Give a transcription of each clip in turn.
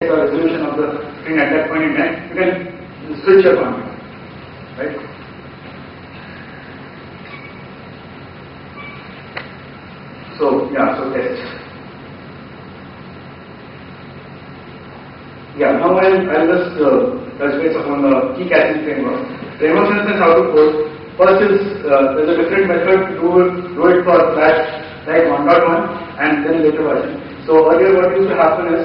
the resolution of the screen at that point in time, you can switch your content, right? So test. Now I'll just touch base upon the key caching framework. Framework in the sense how to code. First is there's a different method to do it for Flash like 1.1 and then later version. So earlier what used to happen is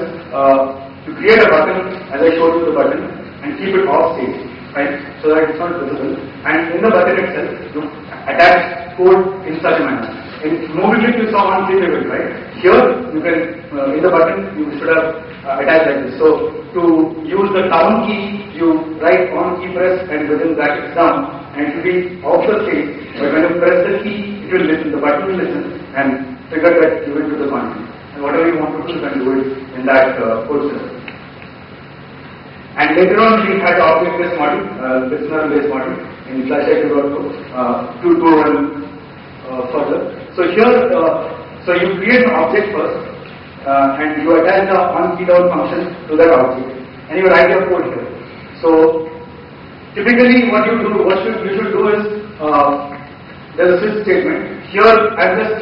you create a button, as I showed you the button, and keep it off stage, right? So that it's not visible. And in the button itself, you attach code in such a manner. In MobiKit you saw on three levels, right? Here you can in the button you should have attached like this. So to use the down key, you write on key press and within brackets down, and it will be off the stage. But when you press the key, it will listen. The button will listen and trigger that you will do the content. And whatever you want to do, you can do it in that code system. And later on, we had object-based model, listener-based model in FlashIQ.co to run further. So here, so you create an object first, and you attach the onKeyDown function to that object, and you write your code here. So typically, what you should do is there's a switch statement. Here, I'm just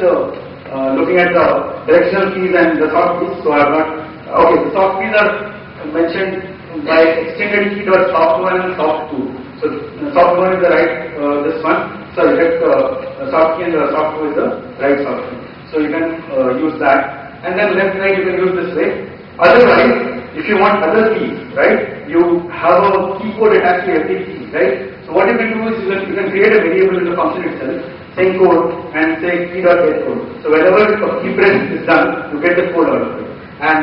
looking at the directional keys and the soft keys. So I've got the soft keys are mentioned by extended key dot soft1 and soft2. So soft1 is the right this one. Sorry, soft key and the soft2 is the right soft key. So you can use that, and then left right you can use this way. Otherwise, if you want other keys, right, you have a key code attached to every key, right? So what you can do is you can create a variable in the function itself, saying code and say key.getCode. So whenever a key press is done, you get the code out of it. And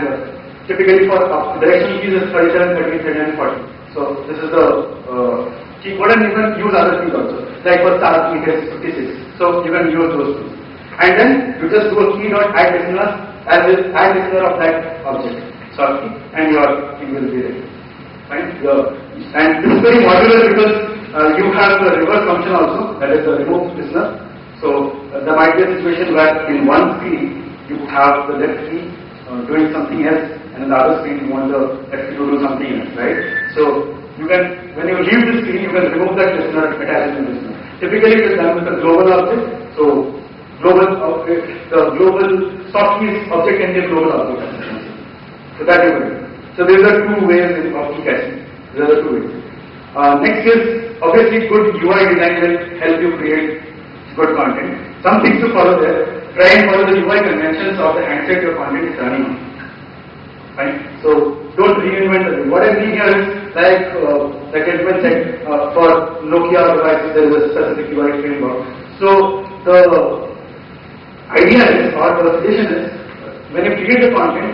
typically for directional keys is 37, 38, 39, 40. So this is the key code, and you can use other keys also. Like for star key it is 56. So you can use those keys. And then you just do a key.addListener as the add listener of that object, soft key, and your key will be ready. Fine? And this is very modular because you have the reverse function also, that is the remove listener. So there might be a situation where in one screen you have the left key doing something else, and in the other screen you want the left key to do something else, right? So you can, when you leave the screen, you can remove that listener and attach it to the listener. Typically it is done with a global object. So the global soft keys object can be a global object. So that you can do. So these are two ways of key caching. These are the two ways. Next is obviously good UI design will help you create good content. Some things to follow there. Try and follow the UI conventions of the handset your content is running on. Fine. So don't reinvent the wheel. What I mean here is like gentleman said, for Nokia devices there is a specific UI framework. So the idea is, or the suggestion is, when you create the content,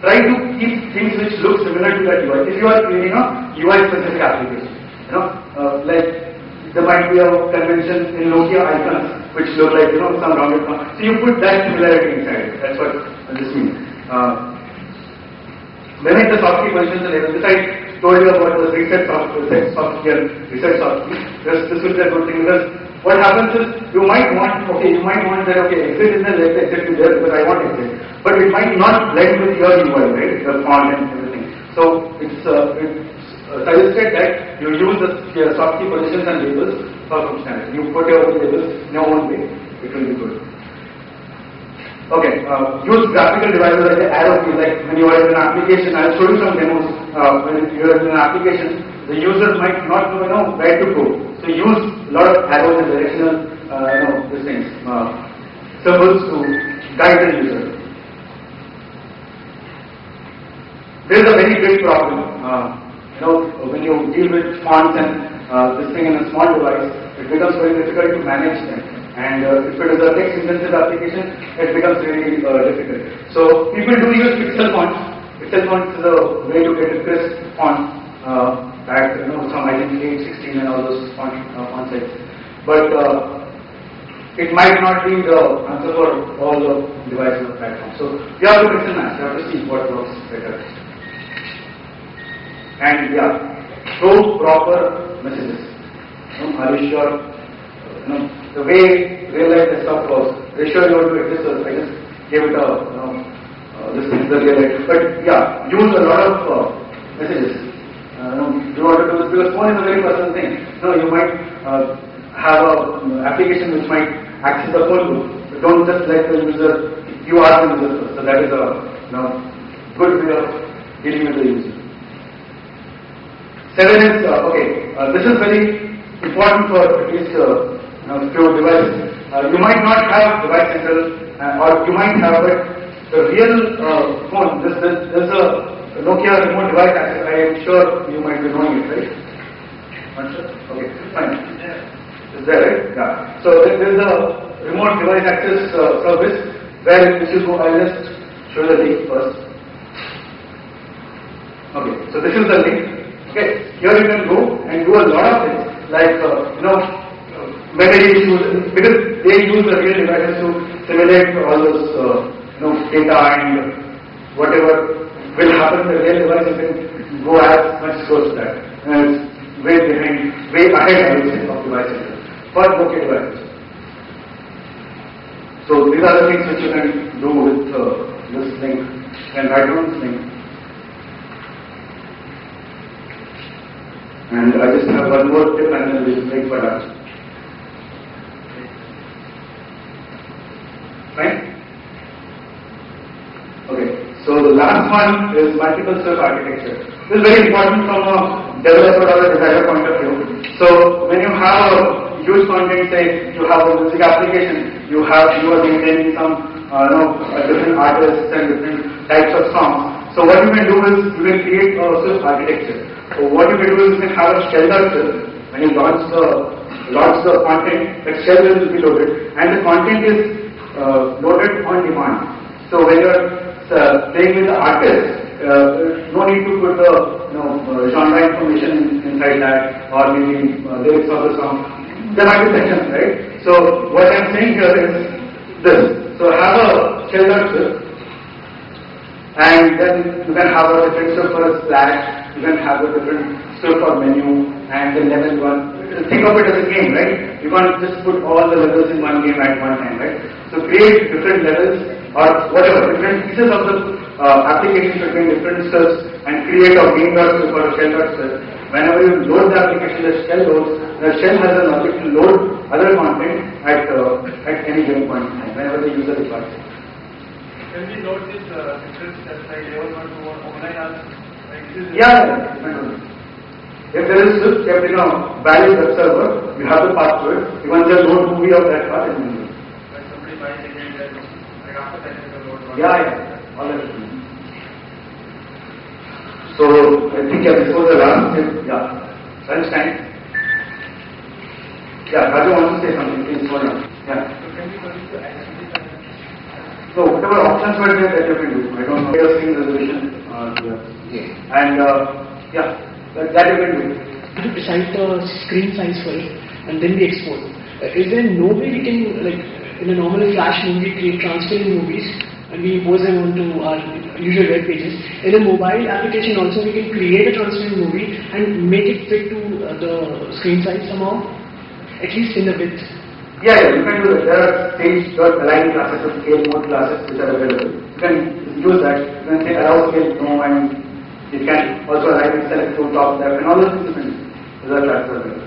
try to keep things which look similar to that UI. If you are creating a UI specific application, like there might be a convention in Nokia icons which look like some rounded one. So you put that similarity inside it. That's what this means. When it the soft key positions the label, this I told you about the reset soft key and reset soft key. This will be a good thing because what happens is you might want that exit in the left, exit is there because I want exit, but it might not blend with your UI, right? The font and everything. So it's suggested that you use the soft key positions and labels for functionality. You put your labels in your own way, it will be good. Okay, use graphical devices like the arrow key, like when you are in an application. I'll show you some demos. When you are in an application, the user might not know where to go. So use a lot of arrows and directional, these things, symbols to guide the user. There is a very big problem. When you deal with fonts and this thing in a small device, it becomes very difficult to manage them. And if it is a text-intensive application, it becomes really difficult. So people do use pixel fonts. Pixel fonts is a way to get a crisp font that some I think 8, 16 and all those font sizes. But it might not be the answer for all the devices or platforms. So you have to pixel match. You have to see what works better. And throw proper messages. Are you sure? The way real life stuff was, are you sure you want to exist? I just gave it this thing. the real life. But yeah, use a lot of messages. You want to do this because phone is a very personal thing. You might have an application which might access the phone book. But don't just let the user, you are the user first. So that is a good way of dealing with the user. 7 is, this is very important for at least few devices. You might not have device central or you might have, but the real phone, there's a Nokia remote device access. I am sure you might be knowing it, right? Not sure? Okay, fine. Is there, right? Yeah. So there's a remote device access service where if you go, I'll just show you the link first. Okay, so this is the link. Okay, here you can go and do a lot of things like memory issues because they use the real devices to simulate all those data and whatever will happen in the real device. You can go as much close to that. And it's way ahead, I would say, of devices for Nokia devices. So these are the things which you can do with this link and write down this link. And I just have one more tip and then we'll break for that. Fine? Okay, so the last one is multiple step architecture. This is very important from a developer or a designer point of view. So when you have a huge content, say you have a music application, you are maintaining some different artists and different types of songs. So what you can do is you can create a Swift architecture. So what you can do is you can have a shell Swift. When you launch the content, that shell will be loaded, and the content is loaded on demand. So when you are playing with the artist, no need to put the genre information inside that or maybe lyrics of the song. There might be sections, right? So what I'm saying here is this. So have a shell Swift. And then you can have a different stuff for a splash, you can have a different stuff for menu, and then level 1. Think of it as a game, right? You can't just put all the levels in one game at one time, right? So create different levels or whatever, different pieces of the application between different stuffs and create a game.swift or a shell.swift. Whenever you load the application, the shell loads, the shell has an object to load other content at any given point in time, whenever the user requires it. Can we note this different steps like level 1 to 1 online apps? Yeah. If there is Swift kept in a valid web server, you have to pass through it. You want to load movie of that part and you Like somebody buys a game that like after that you can load one. Yeah. All that. So I think this was the last step. Yeah. Lunch time. Yeah, Raju wants to say something. Please hold on. Yeah. So can we continue to access this? So whatever options were there that you can do. I don't know. You're seeing resolution. And that you can do. To decide the screen size for it and then we export. Is there no way we can, like in a normal Flash movie, create transparent movies and we impose them onto our usual web pages? In a mobile application also we can create a transparent movie and make it fit to the screen size somehow, at least in the width. Yeah, you can do that. There are stage.align classes or scale mode classes which are available. You can use that. You can say allow scale no and it can also align itself to top left and all those things you can do. These are classes available.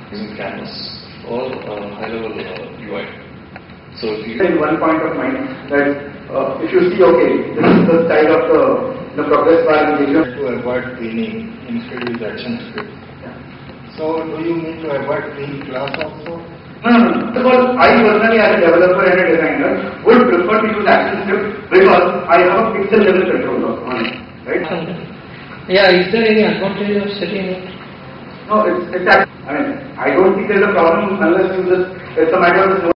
Using Canvas or high-level UI. So if you in one point of mind that if you see, okay, this is the style of the progress bar and to avoid cleaning instead use action script. Yeah. So do you mean to avoid clean class also? No. First of all, I personally as a developer and a designer would prefer to use action script because I have a pixel level control on it, right? Yeah, is there any advantage of setting it? No, it's actually, I don't think there's a problem unless you just, it's a matter of